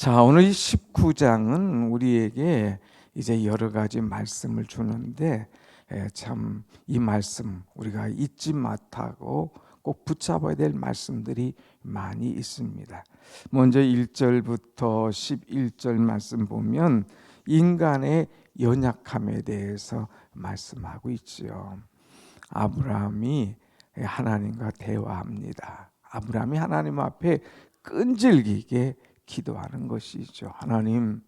자, 오늘 이 19장은 우리에게 이제 여러 가지 말씀을 주는데 참 이 말씀 우리가 잊지 못하고 꼭 붙잡아야 될 말씀들이 많이 있습니다. 먼저 1절부터 11절 말씀 보면 인간의 연약함에 대해서 말씀하고 있지요. 아브라함이 하나님과 대화합니다. 아브라함이 하나님 앞에 끈질기게 기도하는 것이죠. 하나님,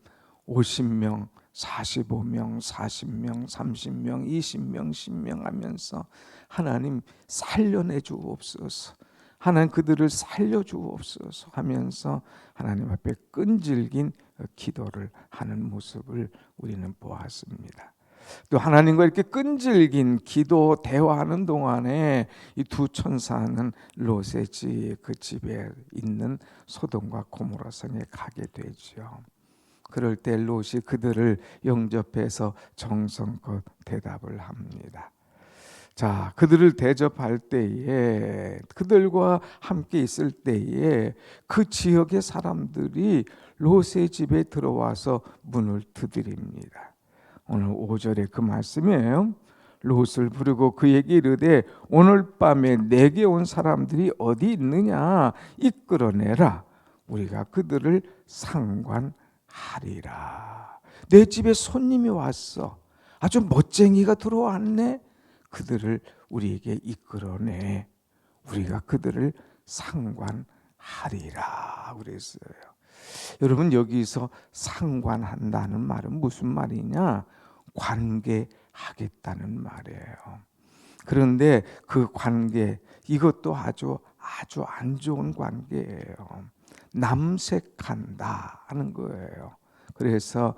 50명, 45명, 40명, 30명, 20명, 10명 하면서 하나님 살려내 주옵소서, 하나님 그들을 살려 주옵소서 하면서 하나님 앞에 끈질긴 기도를 하는 모습을 우리는 보았습니다. 또 하나님과 이렇게 끈질긴 기도 대화하는 동안에 이 두 천사는 롯의 그 집에 있는 소돔과 고모라 성에 가게 되죠. 그럴 때 롯이 그들을 영접해서 정성껏 대답을 합니다. 자, 그들을 대접할 때에, 그들과 함께 있을 때에 그 지역의 사람들이 롯의 집에 들어와서 문을 두드립니다. 오늘 5절에 그 말씀이에요. 롯을 부르고 그에게 이르되 오늘 밤에 내게 온 사람들이 어디 있느냐 이끌어내라, 우리가 그들을 상관하리라. 내 집에 손님이 왔어, 아주 멋쟁이가 들어왔네, 그들을 우리에게 이끌어내, 우리가 그들을 상관하리라 그랬어요. 여러분, 여기서 상관한다는 말은 무슨 말이냐? 관계하겠다는 말이에요. 그런데 그 관계, 이것도 아주 안 좋은 관계예요. 남색한다 하는 거예요. 그래서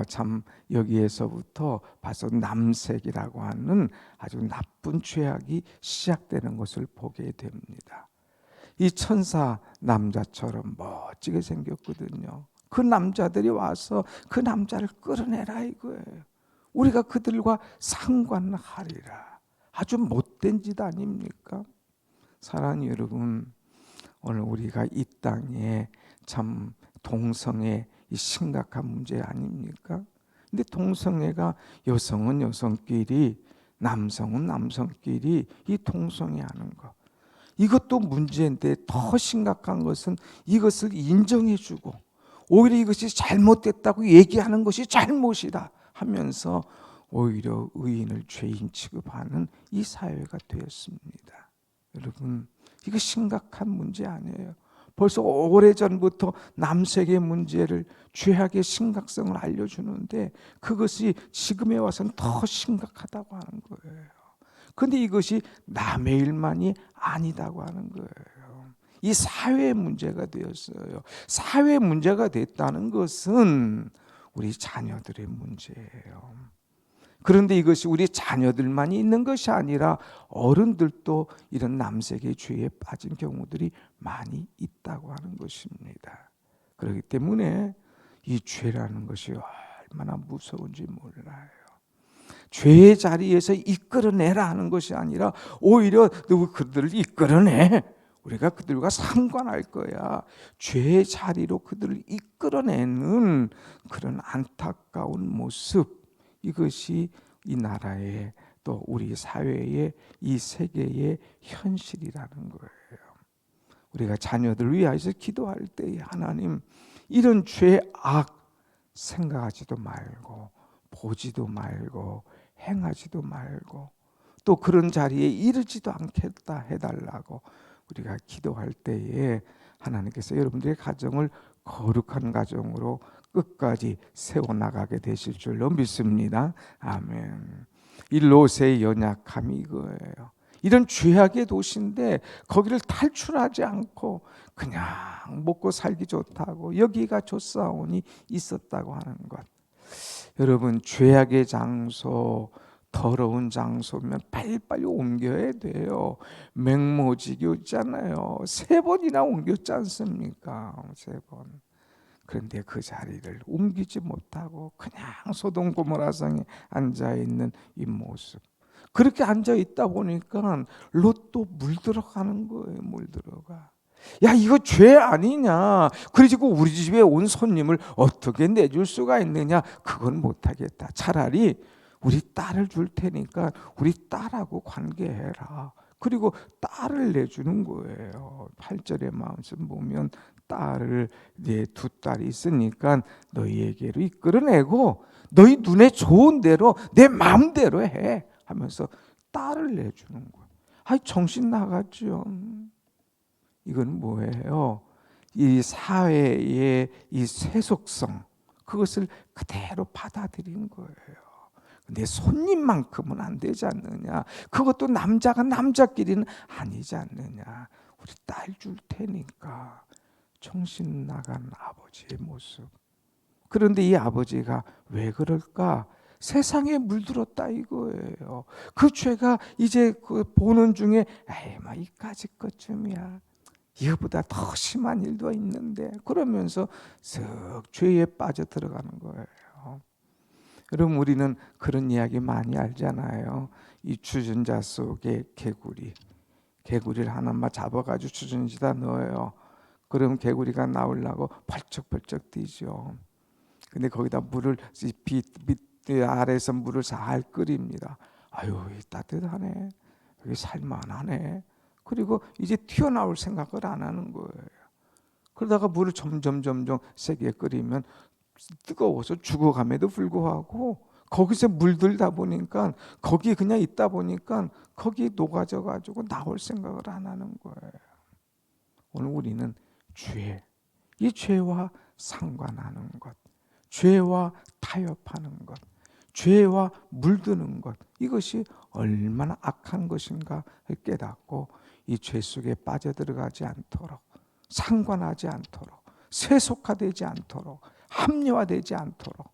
참 여기에서부터 봐서 남색이라고 하는 아주 나쁜 죄악이 시작되는 것을 보게 됩니다. 이 천사 남자처럼 멋지게 생겼거든요. 그 남자들이 와서 그 남자를 끌어내라 이거예요. 우리가 그들과 상관하리라. 아주 못된 짓 아닙니까? 사랑하는 여러분, 오늘 우리가 이 땅에 참 동성애 이 심각한 문제 아닙니까? 근데 동성애가 여성은 여성끼리, 남성은 남성끼리 이 동성애하는 것, 이것도 문제인데 더 심각한 것은 이것을 인정해주고 오히려 이것이 잘못됐다고 얘기하는 것이 잘못이다 하면서 오히려 의인을 죄인 취급하는 이 사회가 되었습니다. 여러분, 이거 심각한 문제 아니에요. 벌써 오래전부터 남색의 문제를, 죄악의 심각성을 알려주는데 그것이 지금에 와서는 더 심각하다고 하는 거예요. 그런데 이것이 남의 일만이 아니다고 하는 거예요. 이 사회의 문제가 되었어요. 사회의 문제가 됐다는 것은 우리 자녀들의 문제예요. 그런데 이것이 우리 자녀들만이 있는 것이 아니라 어른들도 이런 남색의 죄에 빠진 경우들이 많이 있다고 하는 것입니다. 그렇기 때문에 이 죄라는 것이 얼마나 무서운지 몰라요. 죄의 자리에서 이끌어내라 하는 것이 아니라 오히려 누구 그들을 이끌어내, 우리가 그들과 상관할 거야. 죄의 자리로 그들을 이끌어내는 그런 안타까운 모습, 이것이 이 나라의 또 우리 사회의 이 세계의 현실이라는 거예요. 우리가 자녀들을 위하여서 기도할 때에 하나님, 이런 죄악 생각하지도 말고 보지도 말고 행하지도 말고 또 그런 자리에 이르지도 않겠다 해달라고 우리가 기도할 때에 하나님께서 여러분들의 가정을 거룩한 가정으로 끝까지 세워나가게 되실 줄로 믿습니다. 아멘. 이 롯의 연약함이 이거예요. 이런 죄악의 도시인데 거기를 탈출하지 않고 그냥 먹고 살기 좋다고 여기가 좋사오니 있었다고 하는 것. 여러분, 죄악의 장소, 더러운 장소면 빨리빨리 옮겨야 돼요. 맹모지교 있잖아요. 3번이나 옮겼지 않습니까? 3번. 그런데 그 자리를 옮기지 못하고 그냥 소돔 고모라 성에 앉아있는 이 모습, 그렇게 앉아있다 보니까 롯도 물들어가는 거예요. 물들어가. 야, 이거 죄 아니냐? 그리고 우리 집에 온 손님을 어떻게 내줄 수가 있느냐? 그건 못하겠다. 차라리 우리 딸을 줄 테니까 우리 딸하고 관계해라. 그리고 딸을 내주는 거예요. 8절의 말씀 보면 딸을, 내 두 딸이 있으니까 너희에게로 이끌어내고 너희 눈에 좋은 대로 내 마음대로 해 하면서 딸을 내주는 거예요. 아이, 정신 나갔죠. 이건 뭐예요? 이 사회의 이 세속성, 그것을 그대로 받아들인 거예요. 내 손님만큼은 안 되지 않느냐? 그것도 남자가 남자끼리는 아니지 않느냐? 우리 딸 줄 테니까. 정신 나간 아버지의 모습. 그런데 이 아버지가 왜 그럴까? 세상에 물들었다 이거예요. 그 죄가 이제 그 보는 중에 에이, 뭐 이까짓 것쯤이야. 이거보다 더 심한 일도 있는데, 그러면서 쓱 죄에 빠져 들어가는 거예요. 여러분, 우리는 그런 이야기 많이 알잖아요. 이 주전자 속에 개구리를 하나만 잡아가지고 주전지에다 넣어요. 그럼 개구리가 나오려고 벌쩍벌쩍 뛰죠. 근데 거기다 물을, 빛 아래에서 물을 잘 끓입니다. 아유, 따뜻하네, 여기 살만하네. 그리고 이제 튀어나올 생각을 안 하는 거예요. 그러다가 물을 점점 세게 끓이면 뜨거워서 죽어감에도 불구하고 거기서 물들다 보니까, 거기 그냥 있다 보니까 거기 녹아져 가지고 나올 생각을 안 하는 거예요. 오늘 우리는 이 죄와 상관하는 것, 죄와 타협하는 것, 죄와 물드는 것, 이것이 얼마나 악한 것인가 깨닫고 이 죄 속에 빠져들어가지 않도록, 상관하지 않도록, 세속화되지 않도록, 합리화되지 않도록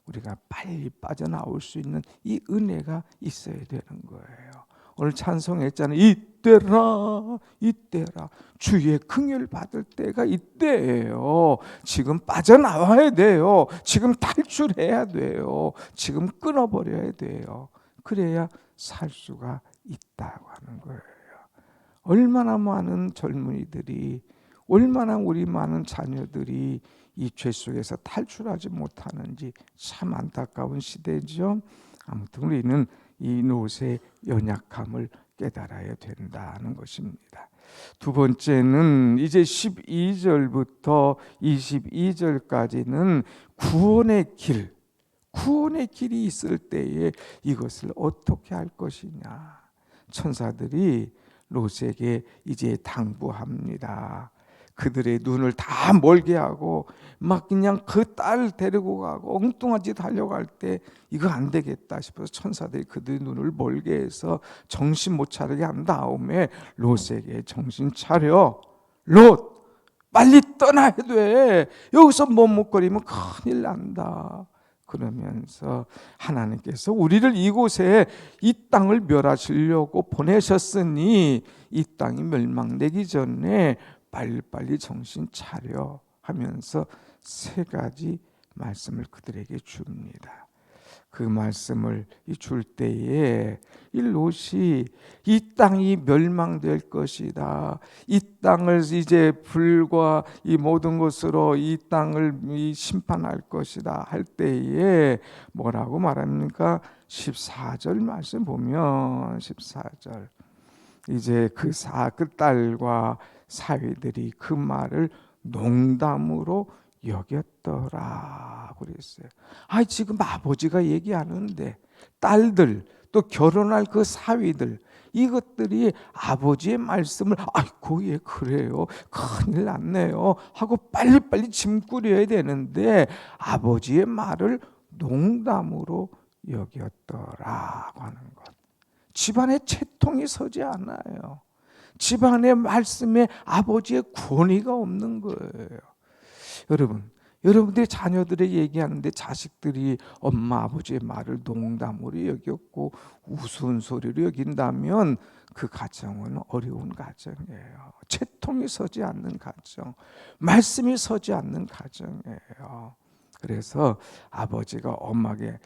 우리가 빨리 빠져나올 수 있는 이 은혜가 있어야 되는 거예요. 오늘 찬송했잖아요. 이때라 주의 긍휼 받을 때가 이때예요. 지금 빠져나와야 돼요. 지금 탈출해야 돼요. 지금 끊어버려야 돼요. 그래야 살 수가 있다고 하는 거예요. 얼마나 많은 젊은이들이, 얼마나 우리 많은 자녀들이 이 죄 속에서 탈출하지 못하는지 참 안타까운 시대죠. 아무튼 우리는 이 롯의 연약함을 깨달아야 된다는 것입니다. 두 번째는 이제 12절부터 22절까지는 구원의 길이 있을 때에 이것을 어떻게 할 것이냐. 천사들이 롯에게 이제 당부합니다. 그들의 눈을 다 멀게 하고 막 그냥 그 딸 데리고 가고 엉뚱한 짓 하려고 할 때 이거 안 되겠다 싶어서 천사들이 그들의 눈을 멀게 해서 정신 못 차리게 한 다음에 롯에게 정신 차려, 롯 빨리 떠나야 돼, 여기서 머뭇거리면 큰일 난다. 그러면서 하나님께서 우리를 이곳에 이 땅을 멸하시려고 보내셨으니 이 땅이 멸망되기 전에 빨리빨리 정신 차려 하면서 세 가지 말씀을 그들에게 줍니다. 그 말씀을 줄 때에 이 롯이 이 땅이 멸망될 것이다, 이 땅을 이제 불과 이 모든 것으로 이 땅을 심판할 것이다 할 때에 뭐라고 말합니까? 14절 말씀 보면 14절 이제 그 딸과 사위들이 그 말을 농담으로 여겼더라 그랬어요. 지금 아버지가 얘기하는데 딸들, 또 결혼할 그 사위들, 이것들이 아버지의 말씀을 아이고 예 그래요, 큰일 났네요 하고 빨리빨리 짐 꾸려야 되는데 아버지의 말을 농담으로 여겼더라고 하는 것. 집안에 채통이 서지 않아요. 집안의 말씀에 아버지의 권위가 없는 거예요. 여러분들이 자녀들에게 얘기하는데 자식들이 엄마 아버지의 말을 농담으로 여겼고 우스운 소리로 여긴다면 그 가정은 어려운 가정이에요. 채통이 서지 않는 가정, 말씀이 서지 않는 가정이에요. 그래서 아버지가 엄마에게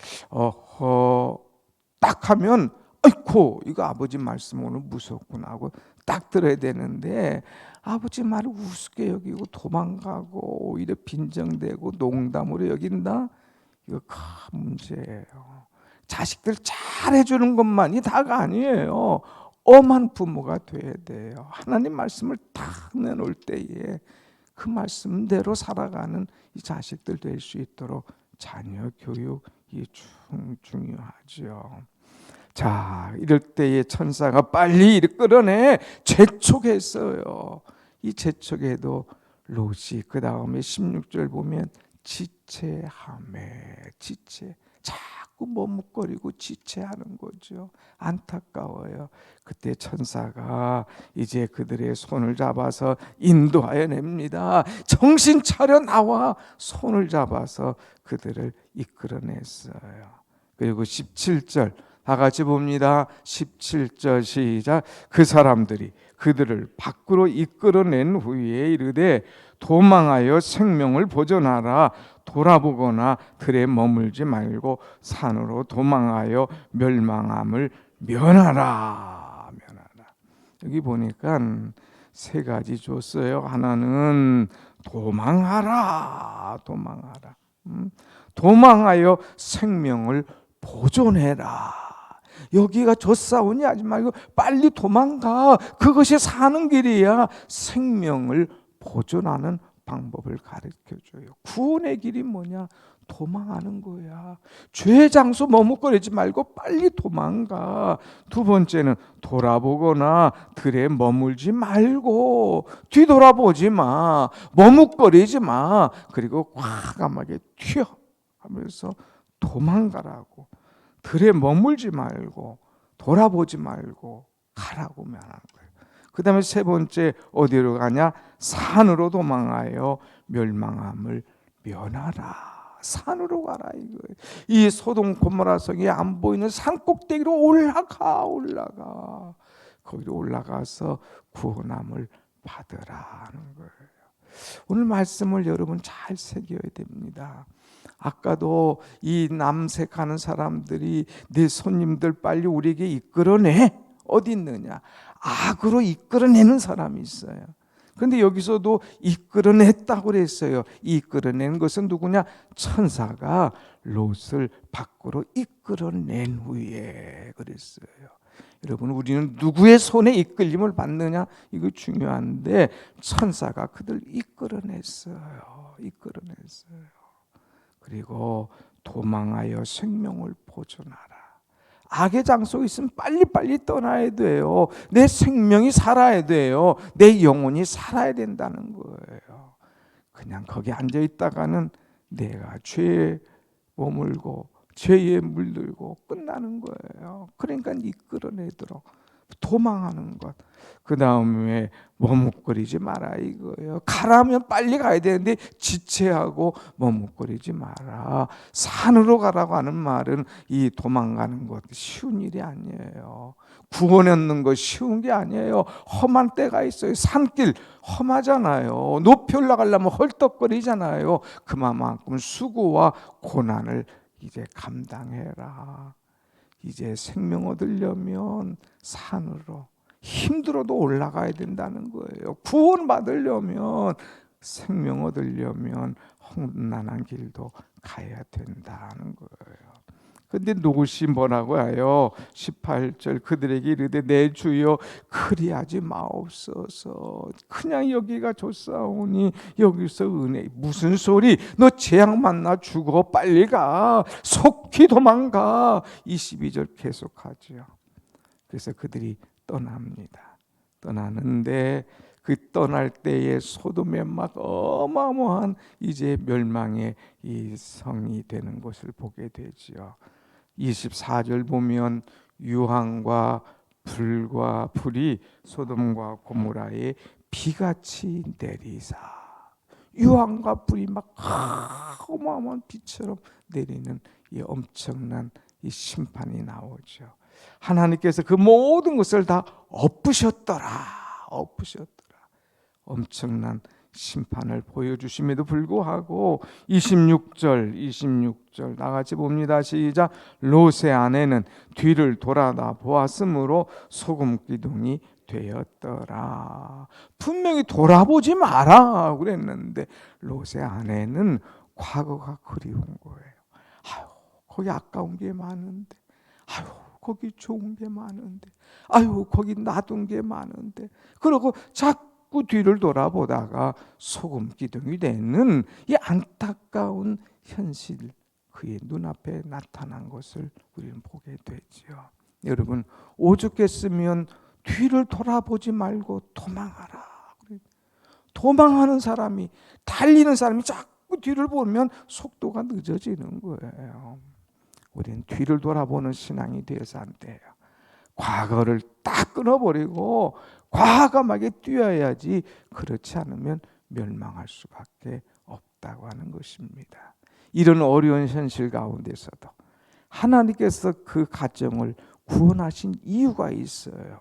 딱 하면 아이고 이거 아버지 말씀 오늘 무섭구나 하고 딱 들어야 되는데 아버지 말을 우습게 여기고 도망가고 오히려 빈정대고 농담으로 여긴다. 이거 큰 문제예요. 자식들 잘해주는 것만이 다가 아니에요. 엄한 부모가 돼야 돼요. 하나님 말씀을 딱 내놓을 때에 그 말씀대로 살아가는 이 자식들 될 수 있도록 자녀 교육이 중요하죠. 자, 이럴 때에 천사가 빨리 끌어내 재촉했어요. 이 재촉에도 롯이 그 다음에 16절 보면 지체하매, 자꾸 머뭇거리고 지체하는 거죠. 안타까워요. 그때 천사가 이제 그들의 손을 잡아서 인도하여 냅니다. 정신 차려 나와. 손을 잡아서 그들을 이끌어냈어요. 그리고 17절 다 같이 봅니다. 17절 시작. 그 사람들이 그들을 밖으로 이끌어낸 후에 이르되 도망하여 생명을 보존하라. 돌아보거나 들에 머물지 말고 산으로 도망하여 멸망함을 면하라. 여기 보니까 세 가지 줬어요. 하나는 도망하라. 도망하여 생명을 보존해라. 여기가 젖사오니 하지 말고 빨리 도망가. 그것이 사는 길이야. 생명을 보존하는 방법을 가르쳐줘요. 구원의 길이 뭐냐? 도망하는 거야. 죄의 장소 머뭇거리지 말고 빨리 도망가. 두 번째는 돌아보거나 들에 머물지 말고 뒤돌아보지 마. 머뭇거리지 마. 그리고 과감하게 튀어 하면서 도망가라고. 들에 머물지 말고 돌아보지 말고 가라고 말하는 거예요. 그 다음에 세 번째 어디로 가냐? 산으로 도망하여 멸망함을 면하라. 산으로 가라 이거예요. 이 소돔 고모라 성이 안 보이는 산 꼭대기로 올라가. 거기로 올라가서 구원함을 받으라 하는 거예요. 오늘 말씀을 여러분 잘 새겨야 됩니다. 아까도 이 남색하는 사람들이 내 손님들 빨리 우리에게 이끌어내. 어디 있느냐? 악으로 이끌어내는 사람이 있어요. 그런데 여기서도 이끌어냈다고 그랬어요. 이끌어낸 것은 누구냐? 천사가 롯을 밖으로 이끌어낸 후에 그랬어요. 여러분, 우리는 누구의 손에 이끌림을 받느냐? 이거 중요한데 천사가 그들 이끌어냈어요. 그리고 도망하여 생명을 보존하라. 악의 장소에 있으면 빨리빨리 떠나야 돼요. 내 생명이 살아야 돼요. 내 영혼이 살아야 된다는 거예요. 그냥 거기 앉아있다가는 내가 죄에 머물고 죄에 물들고 끝나는 거예요. 그러니까 이끌어내도록 도망하는 것. 그 다음에 머뭇거리지 마라 이거예요. 가라면 빨리 가야 되는데 지체하고 머뭇거리지 마라. 산으로 가라고 하는 말은 이 도망가는 것 쉬운 일이 아니에요. 구원 얻는 거 쉬운 게 아니에요. 험한 때가 있어요. 산길 험하잖아요. 높이 올라가려면 헐떡거리잖아요. 그만큼 수고와 고난을 이제 감당해라. 이제 생명 얻으려면 산으로 힘들어도 올라가야 된다는 거예요. 구원 받으려면 생명 얻으려면 험난한 길도 가야 된다는 거예요. 근데 롯이 뭐라고 해요? 18절 그들에게 이르되 내 주여 그리하지 마옵소서. 그냥 여기가 좋사오니 여기서 은혜 무슨 소리? 너 재앙 만나 죽어. 빨리 가. 속히 도망가. 22절 계속하죠. 그래서 그들이 떠납니다. 떠나는데 그 떠날 때에 소돔에 막 어마어마한 이제 멸망의 이 성이 되는 것을 보게 되지요. 24절 보면 유황과 불과 불이 소돔과 고모라에 비같이 내리사. 유황과 불이 막 어마어마한 비처럼 내리는 이 엄청난 이 심판이 나오죠. 하나님께서 그 모든 것을 다 엎으셨더라. 엄청난 심판을 보여주심에도 불구하고 26절 나같이 봅니다. 시작. 롯의 아내는 뒤를 돌아다 보았으므로 소금 기둥이 되었더라. 분명히 돌아보지 마라 그랬는데 롯의 아내는 과거가 그리운 거예요. 아유, 거기 아까운 게 많은데, 아유, 거기 좋은 게 많은데, 아유, 거기 놔둔 게 많은데, 그러고 자꾸 뒤를 돌아보다가 소금 기둥이 되는 이 안타까운 현실, 그의 눈앞에 나타난 것을 우리는 보게 되죠. 여러분, 오죽했으면 뒤를 돌아보지 말고 도망하라. 도망하는 사람이, 달리는 사람이 자꾸 뒤를 보면 속도가 늦어지는 거예요. 우리는 뒤를 돌아보는 신앙이 되어서 안 돼요. 과거를 딱 끊어버리고 과감하게 뛰어야지, 그렇지 않으면 멸망할 수밖에 없다고 하는 것입니다. 이런 어려운 현실 가운데서도 하나님께서 그 가정을 구원하신 이유가 있어요.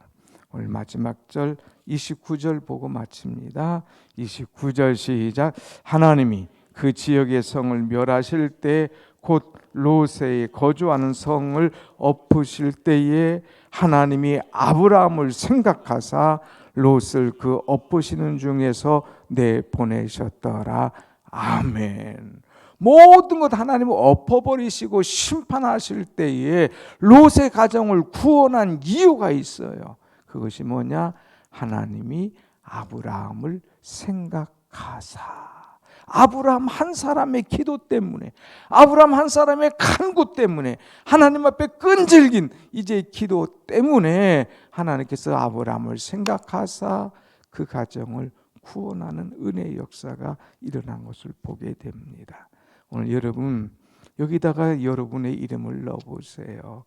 오늘 마지막 절 29절 보고 마칩니다. 29절 시작. 하나님이 그 지역의 성을 멸하실 때 곧 롯의 거주하는 성을 엎으실 때에 하나님이 아브라함을 생각하사 롯을 그 엎으시는 중에서 내보내셨더라. 아멘. 모든 것 하나님을 엎어버리시고 심판하실 때에 롯의 가정을 구원한 이유가 있어요. 그것이 뭐냐? 하나님이 아브라함을 생각하사. 아브라함 한 사람의 기도 때문에, 아브라함 한 사람의 간구 때문에, 하나님 앞에 끈질긴 이제 기도 때문에 하나님께서 아브라함을 생각하사 그 가정을 구원하는 은혜의 역사가 일어난 것을 보게 됩니다. 오늘 여러분, 여기다가 여러분의 이름을 넣어보세요.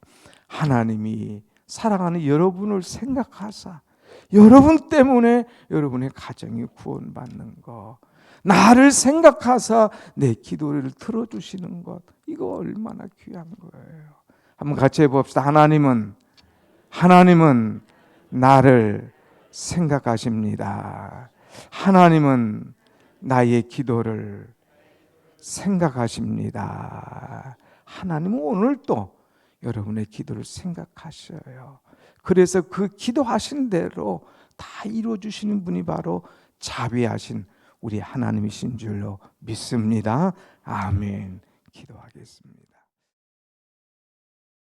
하나님이 사랑하는 여러분을 생각하사 여러분 때문에 여러분의 가정이 구원받는 것, 나를 생각하사 내 기도를 들어주시는 것, 이거 얼마나 귀한 거예요. 한번 같이 해봅시다. 하나님은 나를 생각하십니다. 하나님은 나의 기도를 생각하십니다. 하나님은 오늘도 여러분의 기도를 생각하셔요. 그래서 그 기도하신 대로 다 이루어주시는 분이 바로 자비하신 우리 하나님이신 줄로 믿습니다. 아멘. 기도하겠습니다.